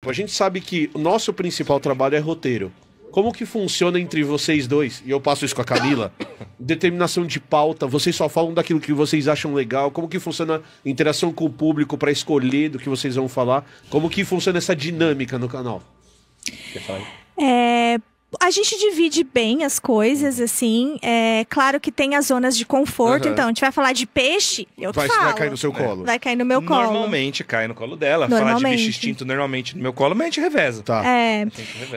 A gente sabe que o nosso principal trabalho é roteiro. Como que funciona entre vocês dois? E eu passo isso com a Camila. Determinação de pauta, vocês só falam daquilo que vocês acham legal. Como que funciona a interação com o público para escolher do que vocês vão falar? Como que funciona essa dinâmica no canal? Quer falar? A gente divide bem as coisas, assim. É claro que tem as zonas de conforto. Então, a gente vai falar de peixe, eu falo. Vai cair no seu colo. Vai cair no meu colo. Normalmente cai no colo dela. Falar de bicho extinto normalmente no meu colo, mas a gente reveza. Tá.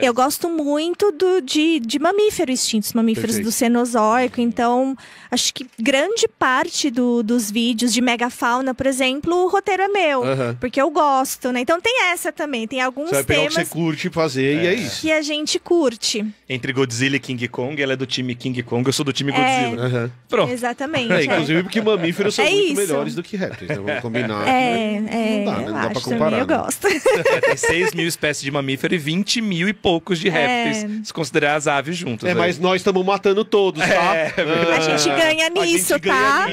Eu gosto muito de mamíferos extintos, mamíferos do Cenozoico. Então, acho que grande parte dos vídeos de megafauna, por exemplo, o roteiro é meu. Porque eu gosto, né? Então tem essa também. Tem alguns você vai pegar temas o que você curte fazer e é isso. que a gente curte. Entre Godzilla e King Kong, ela é do time King Kong, eu sou do time Godzilla. Pronto. Exatamente. Inclusive porque mamíferos são muito melhores do que répteis. Então vamos combinar. Não dá pra comparar. Eu gosto. Tem 6 mil espécies de mamífero e 20 mil e poucos de répteis, se considerar as aves juntas. Mas nós estamos matando todos, tá? A gente ganha nisso, tá?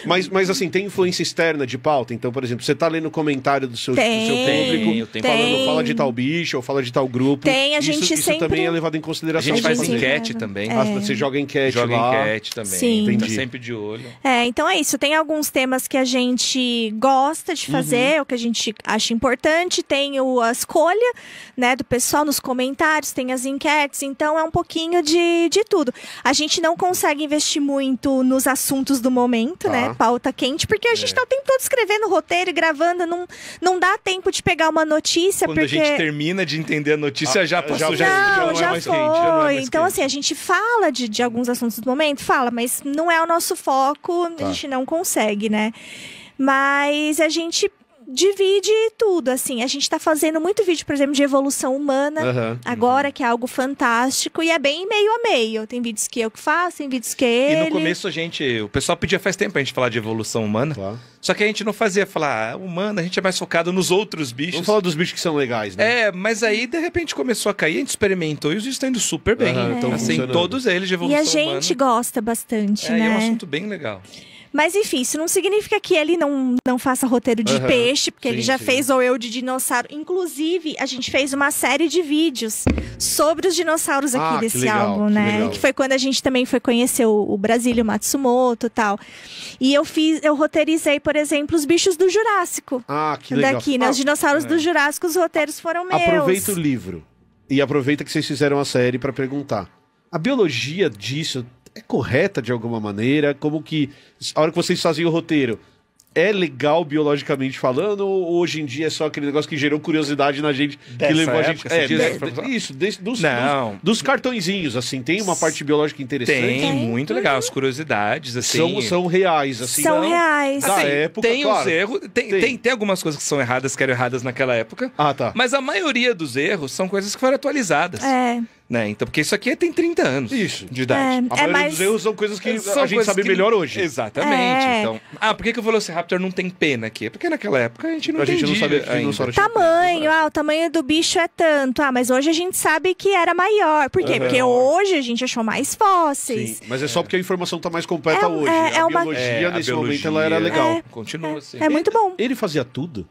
Mas assim, tem influência externa de pauta? Então, por exemplo, você tá lendo o comentário do seu público, falando, fala de tal bicho, ou fala de tal grupo. A gente isso sempre... também é levado em consideração. A gente faz enquete também. Você joga enquete lá. Joga enquete também. Sim. Tá sempre de olho. Então é isso. Tem alguns temas que a gente gosta de fazer, o que a gente acha importante. Tem a escolha, né, do pessoal nos comentários, tem as enquetes. Então é um pouquinho de tudo. A gente não consegue investir muito nos assuntos do momento, né? Pauta quente, porque a gente tá o tempo todo escrevendo roteiro e gravando, não dá tempo de pegar uma notícia. Quando a gente termina de entender a notícia, já passou, já foi. Mais quente, então, assim, a gente fala de alguns assuntos do momento, mas não é o nosso foco, a gente não consegue, né? Mas a gente divide tudo, assim. A gente tá fazendo muito vídeo, por exemplo, de evolução humana agora, que é algo fantástico, e é bem meio a meio. Tem vídeos que eu que faço, tem vídeos que ele. E no começo o pessoal pedia faz tempo a gente falar de evolução humana, só que a gente não fazia falar humana, a gente é mais focado nos outros bichos. Vamos falar dos bichos que são legais, né? Mas aí de repente começou a cair, a gente experimentou e os bichos estão indo super bem. Assim, todos eles de evolução humana. E a gente gosta bastante, né? É um assunto bem legal. Mas enfim, isso não significa que ele não faça roteiro de peixe, porque ele já fez ou eu de dinossauro. Inclusive, a gente fez uma série de vídeos sobre os dinossauros aqui desse álbum, né? Que foi quando a gente também foi conhecer o Brasílio Matsumoto e tal. E eu roteirizei, por exemplo, os bichos do Jurássico. Que legal. Daqui, né? Os dinossauros do Jurássico, os roteiros foram meus. Aproveita o livro e aproveita que vocês fizeram a série para perguntar. A biologia disso é correta de alguma maneira? Como que, a hora que vocês faziam o roteiro, é legal biologicamente falando, ou hoje em dia é só aquele negócio que gerou curiosidade na gente, que levou a gente... Dos cartõezinhos, assim, tem uma parte biológica interessante? Tem, muito legal, as curiosidades, assim... São reais, assim. São reais. Da época, tem os erros, tem algumas coisas que são erradas, que eram erradas naquela época, mas a maioria dos erros são coisas que foram atualizadas. Né? Então, porque isso aqui tem 30 anos de idade. A maioria dos erros são coisas que a gente sabe melhor hoje. Exatamente. Então, por que o Velociraptor não tem pena aqui? Porque naquela época a gente não entendia. A gente não sabia que dinossauro tinha pena. O tamanho do bicho é tanto. Mas hoje a gente sabe que era maior. Por quê? Porque hoje a gente achou mais fósseis. Sim, mas é só porque a informação tá mais completa hoje. A biologia, nesse momento, ela era legal. Continua assim. É muito bom. Ele fazia tudo?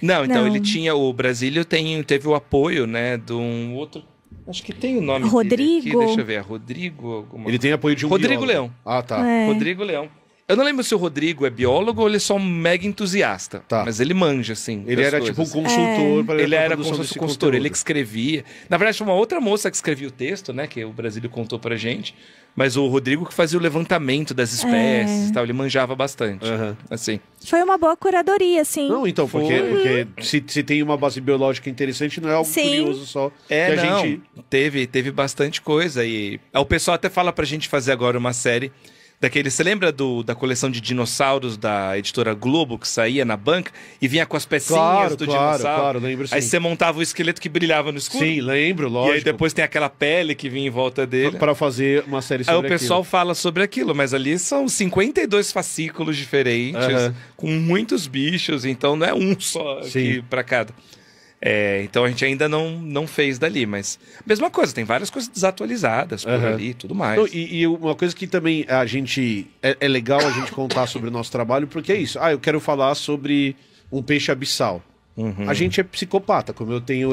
Não, então ele tinha... O Brasílio teve o apoio, né, de um outro... Acho que tem o nome Rodrigo. Dele aqui, deixa eu ver, Rodrigo... Ele tem apoio de um Rodrigo biólogo. Leão. Rodrigo Leão. Eu não lembro se o Rodrigo é biólogo ou ele é só um mega entusiasta. Mas ele manja, assim. Ele era tipo um consultor para ele era consultor, ele que escrevia. Na verdade, foi uma outra moça que escrevia o texto, né? Que o Brasílio contou pra gente. Mas o Rodrigo que fazia o levantamento das espécies e tal, ele manjava bastante. Assim. Foi uma boa curadoria, assim. Não, então, porque se tem uma base biológica interessante, não é algo curioso só. Gente... Teve bastante coisa. E o pessoal até fala pra gente fazer agora uma série daquele... Você lembra da coleção de dinossauros da editora Globo, que saía na banca e vinha com as pecinhas do dinossauro? Claro, lembro sim. Aí você montava o esqueleto que brilhava no escuro? Sim, lembro, lógico. E aí depois tem aquela pele que vinha em volta dele. Para fazer uma série sobre aquilo. Aí o pessoal fala sobre aquilo, mas ali são 52 fascículos diferentes, com muitos bichos, então não é um só aqui para cada. Então a gente ainda não fez dali, mas mesma coisa, tem várias coisas desatualizadas por ali e tudo mais. Então, e uma coisa que também a gente é legal a gente contar sobre o nosso trabalho, porque é isso. Eu quero falar sobre um peixe abissal. A gente é psicopata, como eu tenho...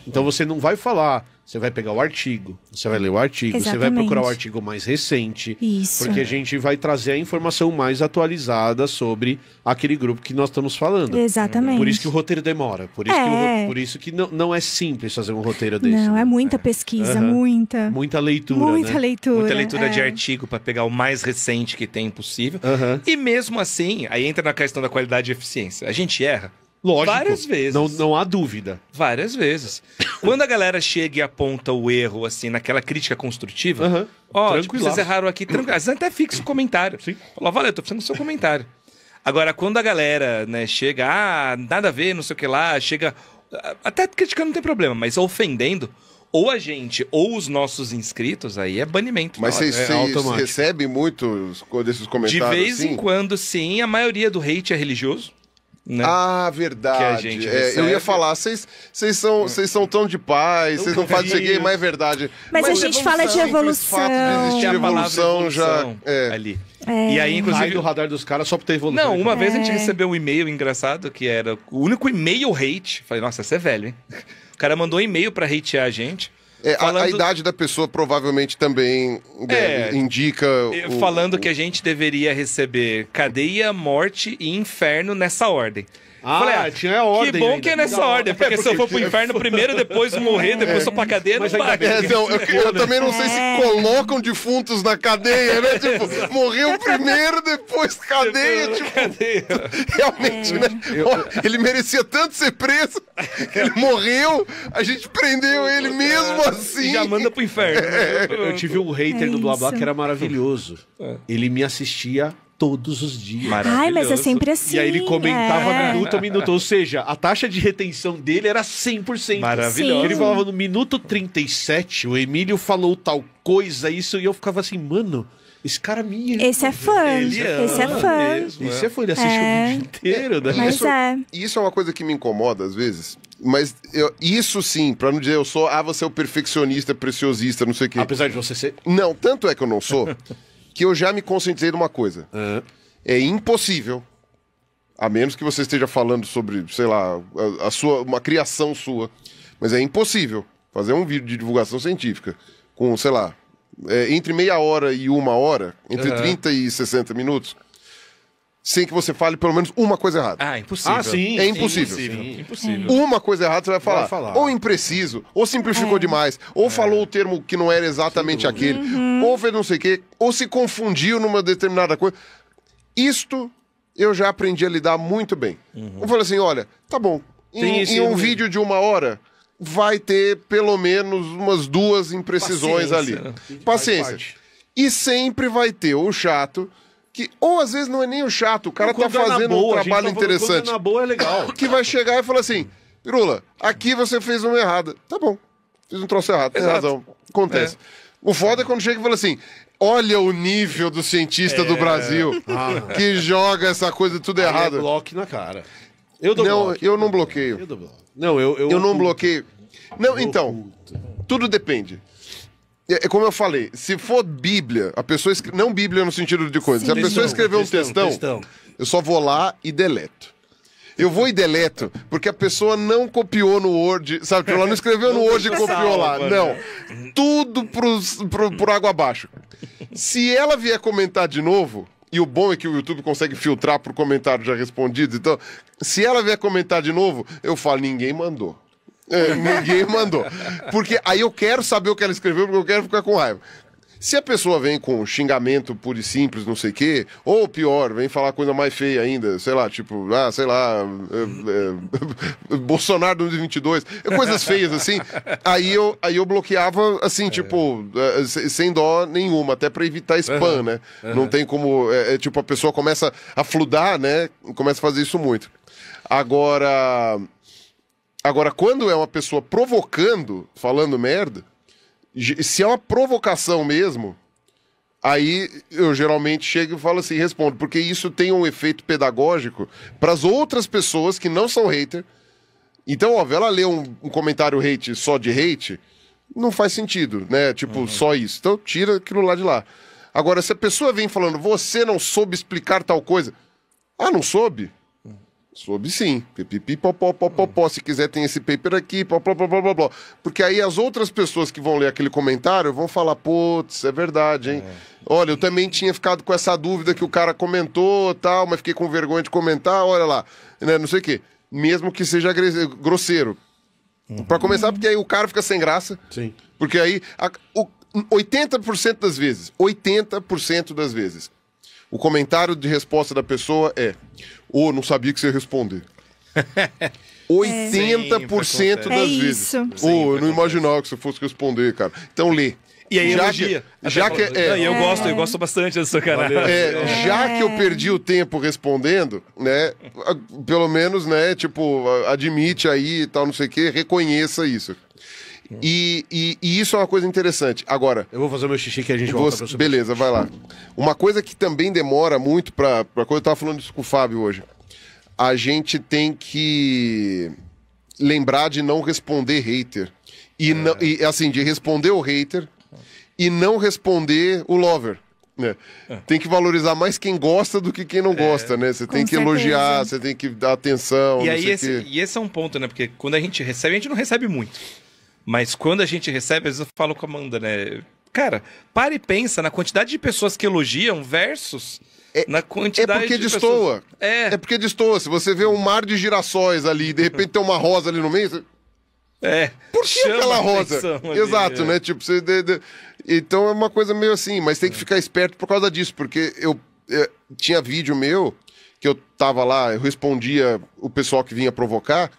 Então você não vai falar... Você vai pegar o artigo, você vai ler o artigo, você vai procurar o artigo mais recente. Isso. Porque a gente vai trazer a informação mais atualizada sobre aquele grupo que nós estamos falando. Exatamente. Por isso que o roteiro demora. Por isso que não é simples fazer um roteiro desse. Não, é muita pesquisa, muita. Muita leitura, Muita leitura. Muita leitura de artigo para pegar o mais recente que tem possível. E mesmo assim, aí entra na questão da qualidade e eficiência. A gente erra. Lógico. Várias vezes. Não há dúvida. Várias vezes. Quando a galera chega e aponta o erro, assim, naquela crítica construtiva, tipo, vocês erraram aqui, tranquilo. Às vezes até fixa o comentário. Sim. Fala, valeu, tô precisando do seu comentário. Agora, quando a galera, né, chega, nada a ver, não sei o que lá, chega, até criticando não tem problema, mas ofendendo, ou a gente, ou os nossos inscritos, aí é banimento. Mas vocês recebem muito desses comentários? De vez assim? em quando, sim. A maioria do hate é religioso. Né? Ah, verdade. Eu ia falar, vocês são tão de paz, vocês não fazem isso aqui, mas é verdade. Mas a gente fala de evolução. O fato de existir evolução já ali. E aí, inclusive, sai do radar dos caras só por ter evolução. Não, uma vez a gente recebeu um e-mail engraçado que era o único e-mail hate. Falei, nossa, você é velho, hein? O cara mandou um e-mail pra hatear a gente. A idade da pessoa provavelmente também indica... Falando que a gente deveria receber cadeia, morte e inferno nessa ordem. Falei, tinha a ordem. Que bom ainda. que é nessa ordem, porque se eu for pro inferno primeiro, depois morrer, depois sou pra cadeia, Mas não vai. Eu também não sei se colocam defuntos na cadeia, né? Tipo, morreu primeiro, depois cadeia. Tipo, realmente, né? Ele merecia tanto ser preso, que ele morreu, a gente prendeu ele mesmo assim. E já manda pro inferno. Eu tive um hater no Blá Blá que era maravilhoso. Ele me assistia todos os dias. Ai, mas é sempre assim. E aí ele comentava minuto a minuto. Ou seja, a taxa de retenção dele era 100%. Maravilhoso. Ele falava no minuto 37, o Emílio falou tal coisa, isso, e eu ficava assim, mano, esse cara me... Esse é fã. Esse é fã. Esse é fã, ele assiste o vídeo inteiro, né? Mas Isso é uma coisa que me incomoda às vezes. Mas isso sim, pra não dizer eu sou, você é o perfeccionista, preciosista, não sei o quê. Apesar de você ser... Não, tanto é que eu não sou... que eu já me conscientizei de uma coisa. É impossível, a menos que você esteja falando sobre, sei lá, uma criação sua, mas é impossível fazer um vídeo de divulgação científica com, sei lá, entre meia hora e uma hora, entre 30 e 60 minutos, sem que você fale pelo menos uma coisa errada. Ah, impossível. Ah, sim. É impossível. Impossível. Uma coisa errada você vai falar. Ou impreciso, ou simplificou demais, ou falou o termo que não era exatamente aquele, ou fez não sei o quê, ou se confundiu numa determinada coisa. Isto eu já aprendi a lidar muito bem. Eu falei assim, olha, tá bom, em um vídeo de uma hora vai ter pelo menos umas 2 imprecisões ali. Paciência. E sempre vai ter o chato... ou às vezes não é nem o chato, o cara tá fazendo um trabalho interessante. Quando é na boa é legal. Que vai chegar e falar assim, Pirula, aqui você fez uma errada. Tá bom, fiz um troço errado, tem razão, acontece. O foda é quando chega e fala assim, olha o nível do cientista do Brasil, que joga essa coisa tudo errado. É bloco na cara. Eu dou não, bloco. eu não bloqueio. Eu dou bloco. Não, eu não bloqueio. Não, então, tudo depende. É como eu falei, se for Bíblia, a pessoa escreve... Não Bíblia no sentido de coisa. Se a pessoa escrever um textão, eu só vou lá e deleto. Eu vou e deleto, porque a pessoa não copiou no Word, sabe? Ela não escreveu no Word e copiou lá. Não. Tudo por água abaixo. Se ela vier comentar de novo, e o bom é que o YouTube consegue filtrar por comentário já respondido, então, se ela vier comentar de novo, eu falo, ninguém mandou. Ninguém mandou. Porque aí eu quero saber o que ela escreveu, porque eu quero ficar com raiva. Se a pessoa vem com xingamento puro e simples, não sei o quê, ou pior, vem falar coisa mais feia ainda, sei lá, tipo, Bolsonaro 2022, coisas feias assim, aí eu bloqueava, assim, tipo, sem dó nenhuma, até pra evitar spam, né? Não tem como, tipo, a pessoa começa a fludar, né? Começa a fazer isso muito. Agora, quando é uma pessoa provocando, falando merda, se é uma provocação mesmo, aí eu geralmente chego e falo assim, respondo, porque isso tem um efeito pedagógico para as outras pessoas que não são hater. Então, óbvio, ela lê um comentário hate só de hate, não faz sentido, né? Tipo, só isso. Então, tira aquilo lá de lá. Agora, se a pessoa vem falando, você não soube explicar tal coisa, não soube? Soube sim. Pipipi, popó. Se quiser, tem esse paper aqui, blá. Porque aí as outras pessoas que vão ler aquele comentário vão falar, putz, é verdade, hein? Olha, eu também tinha ficado com essa dúvida que o cara comentou, tal, mas fiquei com vergonha de comentar, olha lá, né, não sei o quê. Mesmo que seja grosseiro. Pra começar, porque aí o cara fica sem graça. Sim. Porque aí, 80% das vezes, o comentário de resposta da pessoa é: ô, não sabia que você ia responder. 80% das vezes. Ô, eu não imaginava que você fosse responder, cara. Então lê. E aí eu gosto bastante do seu canal. Já que eu perdi o tempo respondendo, né? Pelo menos, né? Tipo, admite aí e tal, não sei o quê, reconheça isso. E isso é uma coisa interessante. Agora... Eu vou fazer meu xixi que a gente volta pra você. Beleza, vai lá. Uma coisa que também demora muito pra coisa... Eu tava falando isso com o Fábio hoje. A gente tem que lembrar de não responder hater. E assim, de responder o hater e não responder o lover. Né? Tem que valorizar mais quem gosta do que quem não gosta, né? Você tem que elogiar, você tem que dar atenção. E aí esse é um ponto, né? Porque quando a gente não recebe muito. Mas quando a gente recebe, às vezes eu falo com a Amanda, né? Cara, para e pensa na quantidade de pessoas que elogiam versus na quantidade porque de destoa. pessoas... É porque destoa. Se você vê um mar de girassóis ali e de repente tem uma rosa ali no meio... Você... Por que aquela rosa? Exato, né? Tipo, você... Então é uma coisa meio assim, mas tem que ficar esperto por causa disso, porque eu tinha vídeo meu que eu tava lá, eu respondia o pessoal que vinha provocar,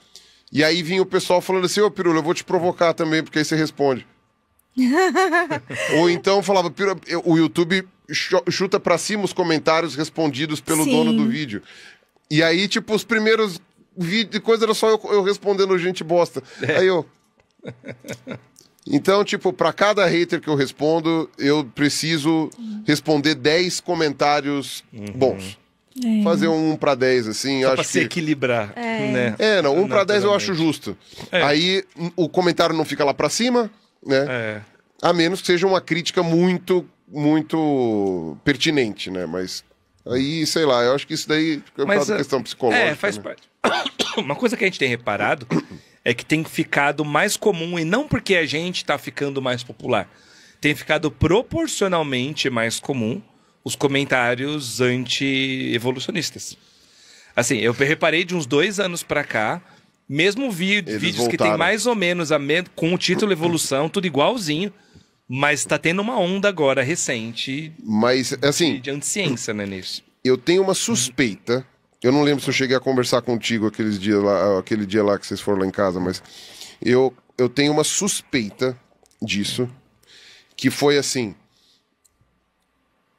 e aí vinha o pessoal falando assim, ô Pirula, eu vou te provocar também, porque aí você responde. Ou então falava, o YouTube chuta pra cima os comentários respondidos pelo dono do vídeo. E aí, tipo, os primeiros vídeos de coisa era só eu respondendo gente bosta. Aí eu... Então, tipo, pra cada hater que eu respondo, eu preciso responder 10 comentários bons. Fazer um 1 pra 10, assim, só acho pra se equilibrar, né? Não, 1 pra 10 eu acho justo. Aí o comentário não fica lá pra cima, né? A menos que seja uma crítica muito, muito pertinente, né? Mas aí, sei lá, eu acho que isso daí é uma questão psicológica. Faz né? parte. Uma coisa que a gente tem reparado é que tem ficado mais comum, e não porque a gente tá ficando mais popular, tem ficado proporcionalmente mais comum os comentários anti-evolucionistas. Assim, eu reparei de uns 2 anos pra cá, mesmo vídeos que tem mais ou menos com o título Evolução, tudo igualzinho, mas tá tendo uma onda agora recente de anti-ciência, né, nisso. Eu tenho uma suspeita, eu não lembro se eu cheguei a conversar contigo aquele dia lá que vocês foram lá em casa, mas eu tenho uma suspeita disso, que foi assim...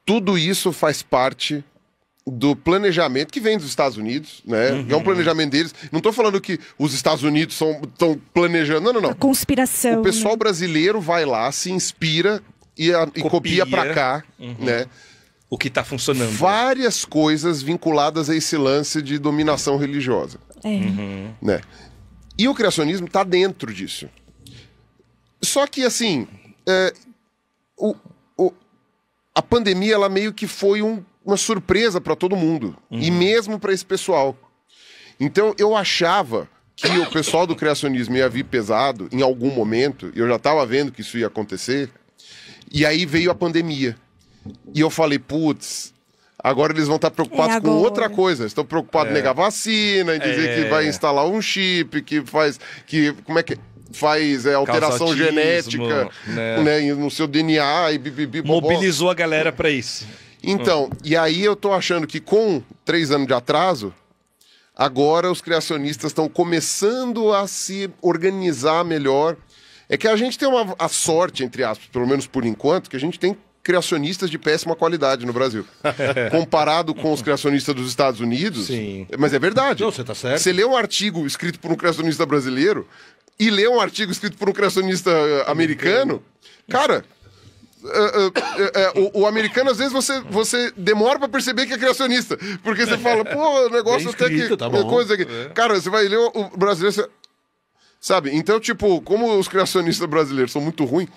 Tudo isso faz parte do planejamento que vem dos Estados Unidos, né? É um planejamento deles. Não tô falando que os Estados Unidos estão planejando. Não. A conspiração. O pessoal brasileiro vai lá, se inspira e copia pra cá, né? O que tá funcionando. Várias coisas vinculadas a esse lance de dominação religiosa. Né? E o criacionismo tá dentro disso. Só que, assim... A pandemia, ela meio que foi uma surpresa para todo mundo. E mesmo para esse pessoal. Então, eu achava que o pessoal do criacionismo ia vir pesado em algum momento. E eu já estava vendo que isso ia acontecer. E aí veio a pandemia. E eu falei, putz, agora eles vão estar preocupados com outra coisa. Estão preocupados em negar vacina, em dizer que vai instalar um chip, que faz... faz alteração genética, né, no seu DNA e mobilizou a galera pra isso. Então, e aí eu tô achando que com 3 anos de atraso, agora os criacionistas estão começando a se organizar melhor. É que a gente tem a sorte, entre aspas, pelo menos por enquanto, que a gente tem criacionistas de péssima qualidade no Brasil. Comparado com os criacionistas dos Estados Unidos. Sim. Mas é verdade. Não, você tá certo. Você lê um artigo escrito por um criacionista brasileiro e ler um artigo escrito por um criacionista americano, cara, o americano, às vezes, você demora pra perceber que é criacionista. Porque você fala, pô, o negócio até que... Tá bom. Coisa aqui. Cara, você vai ler o brasileiro... Sabe? Então, tipo, como os criacionistas brasileiros são muito ruins,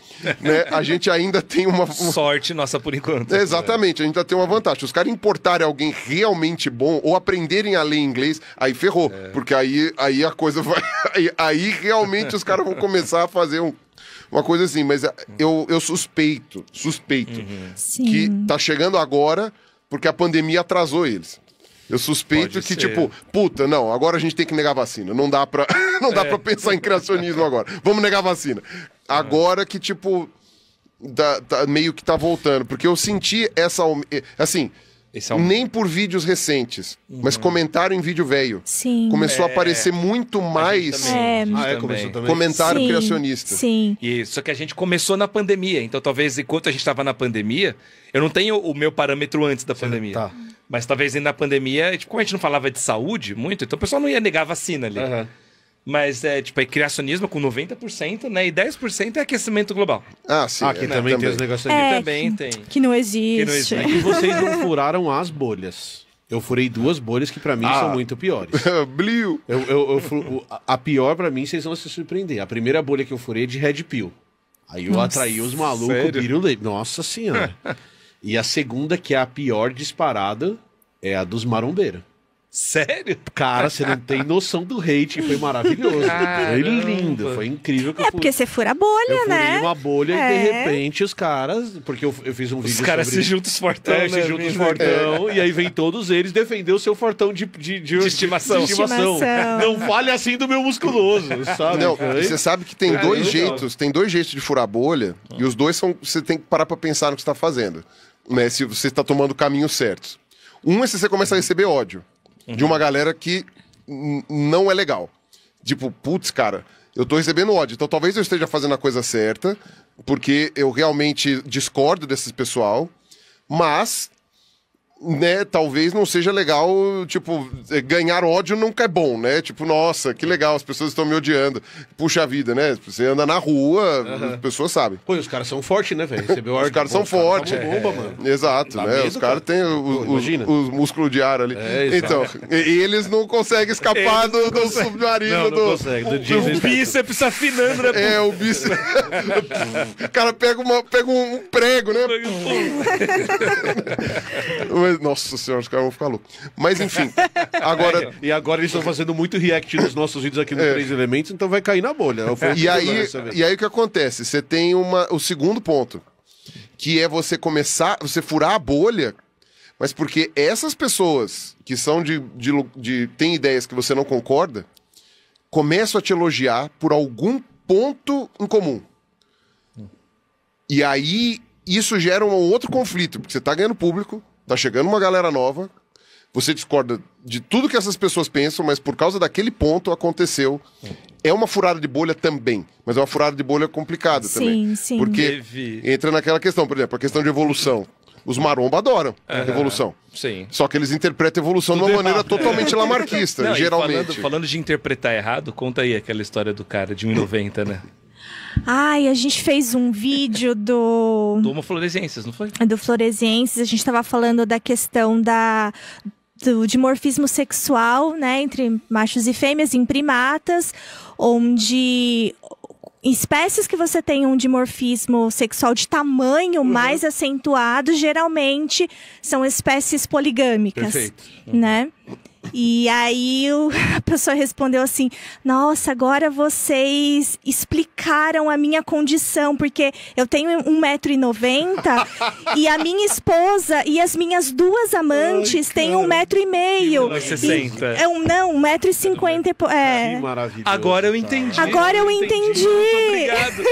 né? A gente ainda tem uma... Sorte nossa por enquanto. Exatamente, a gente ainda tem uma vantagem. Se os caras importarem alguém realmente bom ou aprenderem a ler inglês, aí ferrou. Porque aí a coisa vai... Aí realmente os caras vão começar a fazer uma coisa assim. Mas eu suspeito que tá chegando agora porque a pandemia atrasou eles. Eu suspeito que, tipo, puta, não, agora a gente tem que negar vacina. Não dá pra pensar em criacionismo agora. Vamos negar vacina. Agora que, tipo, meio que tá voltando. Porque eu senti essa... Assim, nem por vídeos recentes, mas comentário em vídeo velho. Sim. Começou a aparecer muito mais Começou também. comentário criacionista. Sim. Só que a gente começou na pandemia. Então, talvez, enquanto a gente estava na pandemia... Eu não tenho o meu parâmetro antes da pandemia. Tá. Mas talvez na pandemia, tipo, como a gente não falava de saúde muito, então o pessoal não ia negar a vacina ali. Mas é criacionismo com 90%, né? E 10% é aquecimento global. Ah, sim. Aqui também tem os negócios ali. Também tem. Que não existe. É que vocês não furaram as bolhas. Eu furei 2 bolhas que pra mim são muito piores. Bliu. A pior pra mim, vocês vão se surpreender. A primeira bolha que eu furei é de Red Pill. Aí eu atraí os malucos, pirulei. Nossa senhora. E a segunda, que é a pior disparada, é a dos marombeiros. Sério? Cara, você não tem noção do hate, foi maravilhoso. Foi lindo, foi incrível. Que porque você fura a bolha, eu né? furei uma bolha e de repente os caras... Porque eu fiz um vídeo Os caras se juntam os fortão, né? Se juntam os fortão, e aí vem todos eles defender o seu fortão de estimação. Não fale assim do meu musculoso, sabe? Não, você sabe que tem dois jeitos de furar a bolha, e os dois são... Você tem que parar pra pensar no que você tá fazendo, né? Se você tá tomando o caminho certo. Um é se você começa a receber ódio de uma galera que não é legal. Tipo, putz, cara, eu tô recebendo ódio, então talvez eu esteja fazendo a coisa certa, porque eu realmente discordo desse pessoal, mas, né, talvez não seja legal, tipo, ganhar ódio nunca é bom, né? Tipo, nossa, que legal, as pessoas estão me odiando. Puxa vida, né? Você anda na rua, as pessoas sabem. Pô, os caras são fortes, né, velho? Os caras são fortes. Bomba, mano. Exato, né? Os caras têm os músculos de ar ali. Então, e eles não conseguem escapar do submarino. Não consegue. O bíceps afinando, né? É, o bíceps. O cara pega um prego, né? Mas, nossa senhora, os caras vão ficar loucos. Mas enfim, agora... E agora eles estão fazendo muito react nos nossos vídeos aqui no 3 Elementos, então vai cair na bolha. E aí o que acontece? Você tem o segundo ponto, que é você furar a bolha, mas porque essas pessoas que são têm ideias que você não concorda, começam a te elogiar por algum ponto em comum. E aí isso gera um outro conflito, porque você tá ganhando público, tá chegando uma galera nova, você discorda de tudo que essas pessoas pensam, mas por causa daquele ponto aconteceu. É uma furada de bolha também, mas é uma furada de bolha complicada também. Sim. Porque entra naquela questão, por exemplo, a questão de evolução. Os maromba adoram evolução. Sim. Só que eles interpretam a evolução de uma maneira totalmente lamarquista, Não, geralmente. Falando de interpretar errado, conta aí aquela história do cara de 1,90, né? Ai, a gente fez um vídeo do Homo floresiensis, não foi? Do floresiensis, a gente estava falando da questão do dimorfismo sexual, né, entre machos e fêmeas em primatas, onde espécies que você tem um dimorfismo sexual de tamanho mais acentuado, geralmente são espécies poligâmicas. Perfeito. Né? E aí a pessoa respondeu assim: nossa, agora vocês explicaram a minha condição, porque eu tenho 1,90 m e a minha esposa e as minhas 2 amantes têm 1,5 m. 60. Não, 1,50 m. Que maravilhoso. Agora eu entendi. Agora eu entendi. Muito obrigado.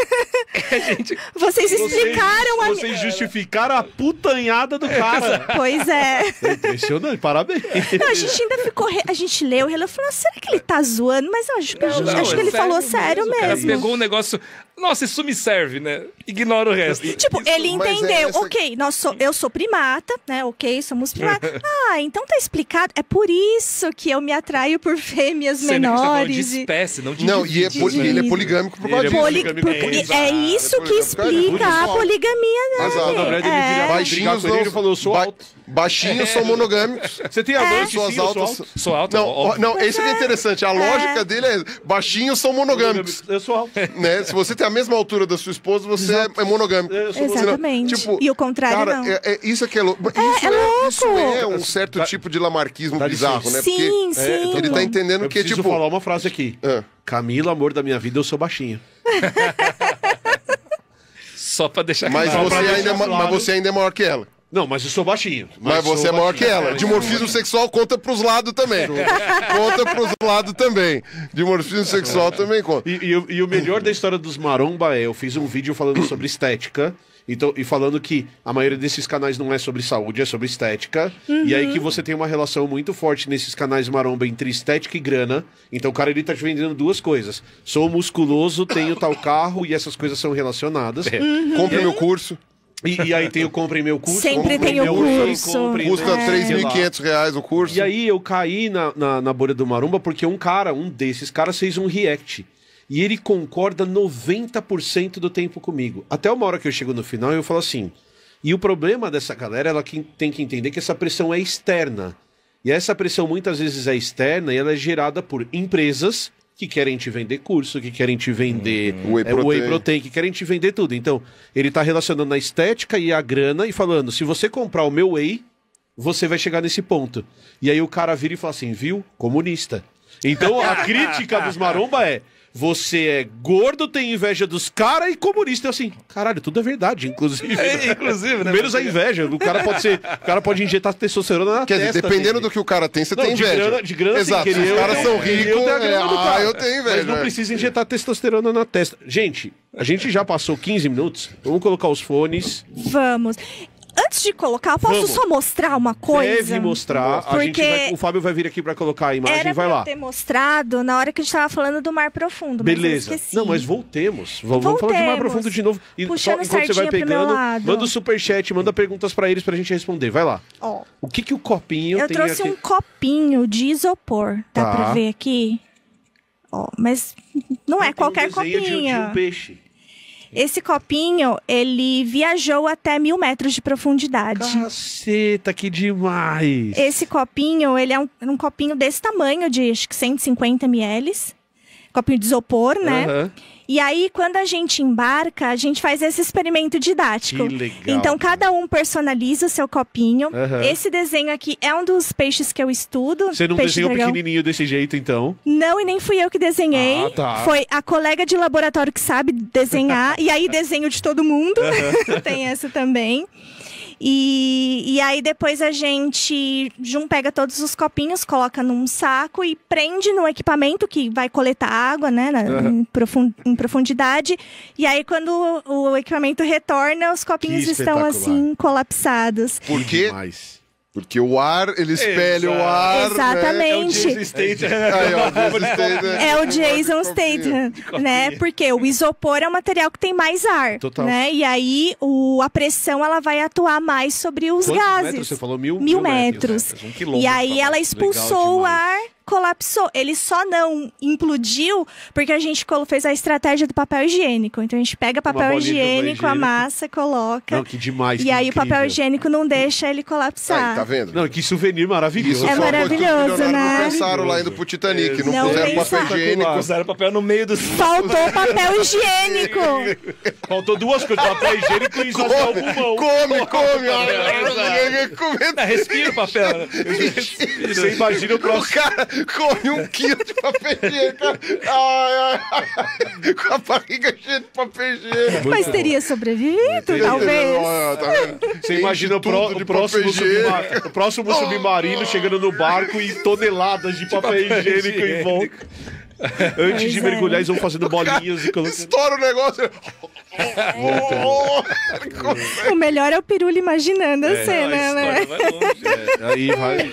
Vocês explicaram a minha... Vocês justificaram a putanhada do cara. Pois é. Impressionante, parabéns. Não, a gente ainda ficou... A gente leu, ele falou, será que ele tá zoando? Mas eu acho que, acho que ele falou sério mesmo. O cara pegou um negócio... Nossa, isso me serve, né? Ignora o resto. Tipo, ele entendeu. Ok, eu sou primata, né? Ok, somos primatas. Então tá explicado. É por isso que eu me atraio por fêmeas menores. De espécie, não de Não, e ele é poligâmico por causa disso. É isso que explica a poligamia, né? Baixinhos ele falou, eu sou alto. Baixinhos são monogâmicos. Você tem amante, Suas sim, eu sou altas... alto. Sou alto. Não, isso que é interessante. A lógica dele é baixinhos são monogâmicos. Eu sou alto. Né? Se você tem a mesma altura da sua esposa, você é monogâmico. Exatamente. Tipo, e o contrário cara, não. Isso é que é louco. Isso é um certo tipo de lamarquismo bizarro, né? Sim, Porque sim. ele tá entendendo Eu que, preciso tipo... falar uma frase aqui. Camila, amor da minha vida, eu sou baixinho. Só pra deixar Mas claro. você ainda é maior que ela. Não, mas eu sou baixinho. Mas você é maior que ela. Dimorfismo sexual conta pros lados também. Conta pros lados também. Dimorfismo sexual também conta. E o melhor da história dos maromba eu fiz um vídeo falando sobre estética. Então, e falando que a maioria desses canais não é sobre saúde, é sobre estética. E aí que você tem uma relação muito forte nesses canais maromba entre estética e grana. Então o cara ele tá te vendendo duas coisas. Sou musculoso, tenho tal carro e essas coisas são relacionadas. Compre meu curso. E aí tem o comprem meu curso. Sempre tem o curso. Custa R$3.500 o curso. E aí eu caí na bolha do maromba porque um desses caras fez um react. E ele concorda 90% do tempo comigo. Até uma hora que eu chego no final eu falo assim... E o problema dessa galera, ela tem que entender que essa pressão é externa. E essa pressão muitas vezes é externa e ela é gerada por empresas que querem te vender curso, que querem te vender whey protein, que querem te vender tudo. Então, ele tá relacionando a estética e a grana e falando, se você comprar o meu whey, você vai chegar nesse ponto. E aí o cara vira e fala assim, viu? Comunista. Então, a crítica dos maromba é... Você é gordo, tem inveja dos caras e comunista. Assim, caralho, tudo é verdade, inclusive. Inclusive, né? Menos a inveja. O cara pode injetar testosterona na Quer testa. dizer, dependendo dele. do que o cara tem, você tem inveja. De grana, exato. sem querer. Os caras são ricos. Eu tenho inveja. Mas não precisa injetar testosterona na testa. Gente, a gente já passou 15 minutos. Vamos colocar os fones. Vamos. Antes de colocar, posso só mostrar uma coisa? Deve mostrar. Porque o Fábio vai vir aqui pra colocar a imagem. era vai lá. Era ter mostrado na hora que a gente tava falando do Mar Profundo. Beleza. Mas eu esqueci. Não, mas voltemos. Vamos falar de Mar Profundo de novo. E puxando enquanto você vai pegando, lado. manda o superchat, manda perguntas pra eles pra gente responder. Vai lá. Ó, o que o copinho eu tem trouxe aqui? um copinho de isopor. Dá pra ver aqui? Ó, mas não é qualquer copinho. De um peixe. Esse copinho, ele viajou até 1000 metros de profundidade. Caceta, que demais! Esse copinho, ele é um copinho desse tamanho, de acho que 150 ml. Copinho de isopor, né? E aí, quando a gente embarca, a gente faz esse experimento didático. Que legal. Então, cada um personaliza o seu copinho. Esse desenho aqui é um dos peixes que eu estudo. Você não desenhou pequenininho desse jeito, então? Não, e nem fui eu que desenhei. Tá. Foi a colega de laboratório que sabe desenhar. E aí, desenho de todo mundo. Tem essa também. E aí depois a gente pega todos os copinhos, coloca num saco e prende no equipamento que vai coletar água, né, em profundidade. E aí quando o equipamento retorna, os copinhos estão assim colapsados. Por quê? Porque o ar, ele espelha o ar. Exatamente. Né? É o Jason Statham, né? Porque o isopor é um material que tem mais ar. Total. Né? E aí a pressão ela vai atuar mais sobre os Quantos gases. Metros? Você falou 1000 metros. 1 e aí ela expulsou o ar, colapsou. Ele só não implodiu porque a gente fez a estratégia do papel higiênico. Então a gente pega papel higiênico, amassa, coloca. Não, que demais. E aí o papel higiênico não deixa ele colapsar. Aí, tá vendo? Não, que souvenir maravilhoso. É maravilhoso, né? Não pensaram lá indo pro Titanic. Não puseram papel higiênico. Usaram papel no meio do... Faltou papel higiênico. Faltou duas coisas, papel higiênico e isolar o pulmão. Come. Respira o papel. Né? Você imagina o próximo... O cara come 1 quilo de papel higiênico. Com a barriga cheia de papel higiênico. Mas teria sobrevivido, talvez. Você imagina o próximo submarino chegando no barco e toneladas de papel higiênico em volta. Antes de mergulhar, eles vão fazendo bolinhas e colocando. Estoura o negócio. O melhor é o Pirulli imaginando a cena, né? Aí vai.